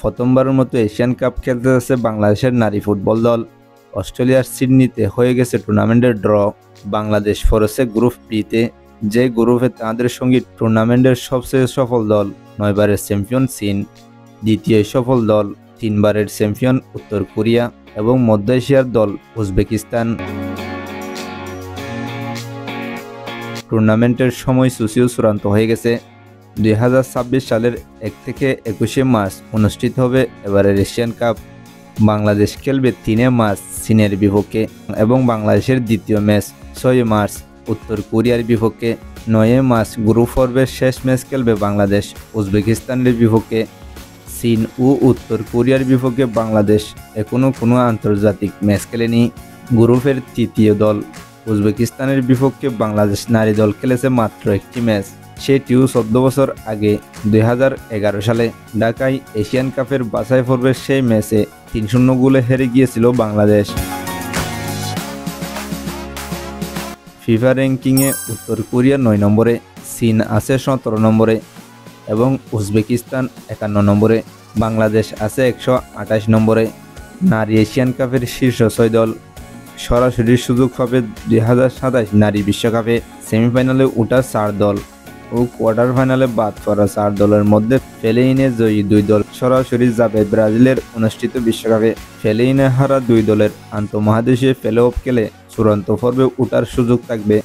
প্রথমবারের মতো Asian cup খেলতে যাচ্ছে বাংলাদেশের নারী ফুটবল দল। অস্ট্রেলিয়ার সিডনিতে হয়ে গেছে টুর্নামেন্টের ড্র। বাংলাদেশ পড়েছে গ্রুপ বিতে, যে গ্রুপে তাদের সঙ্গে টুর্নামেন্টের সবচেয়ে সফল দল 9 বারের চ্যাম্পিয়ন চীন, দ্বিতীয় সফল দল 3 বারের চ্যাম্পিয়ন উত্তর কোরিয়া এবং মধ্য এশিয়ার দল উজবেকিস্তান। টুর্নামেন্টের সময়সূচিও চূড়ান্ত হয়ে গেছে। 2026 সালের 1 থেকে 21 মার্চ অনুষ্ঠিত হবে এবারের এশিয়ান কাপ। বাংলাদেশ খেলবে 3 মার্চ চীনের বিপক্ষে এবং বাংলাদেশের দ্বিতীয় ম্যাচ 6 মার্চ উত্তর কোরিয়ার বিপক্ষে। 9 মার্চ গ্রুপ পর্বের শেষ ম্যাচ খেলবে বাংলাদেশ উজবেকিস্তানের বিপক্ষে। চীন ও উত্তর কোরিয়ার বিপক্ষে বাংলাদেশ এখনও কোনো আন্তর্জাতিক ম্যাচ খেলেনি। গ্রুপের তৃতীয় দল উজবেকিস্তানের বিপক্ষে বাংলাদেশ নারী দল খেলেছে মাত্র একটি ম্যাচ, সেটিও 14 বছর আগে 2011 সালে ঢাকায় এশিয়ান কাপের বাছাই পর্বের সেই ম্যাচে 3-0 গোলে হেরে গিয়েছিল বাংলাদেশ। ফিফা র্যাঙ্কিংয়ে উত্তর কোরিয়া 9 নম্বরে, চীন আছে 17 নম্বরে এবং উজবেকিস্তান 51 নম্বরে। বাংলাদেশ আছে 128 নম্বরে। নারী এশিয়ান কাপের শীর্ষ 6 দল সরাসরি সুযোগ পাবে 2027 নারী বিশ্বকাপে। সেমিফাইনালে ওঠা 4 দল ও কোয়ার্টার ফাইনালে বাদ পড়া 4 দলের মধ্যে প্লে-ইনে জয়ী 2 দল সরাসরি যাবে ব্রাজিলের অনুষ্ঠিত বিশ্বকাপে। প্লে-ইনে হারা 2 দলের আন্তঃমহাদেশীয় প্লে-অফ খেলে চূড়ান্ত পর্বে ওঠার সুযোগ থাকবে।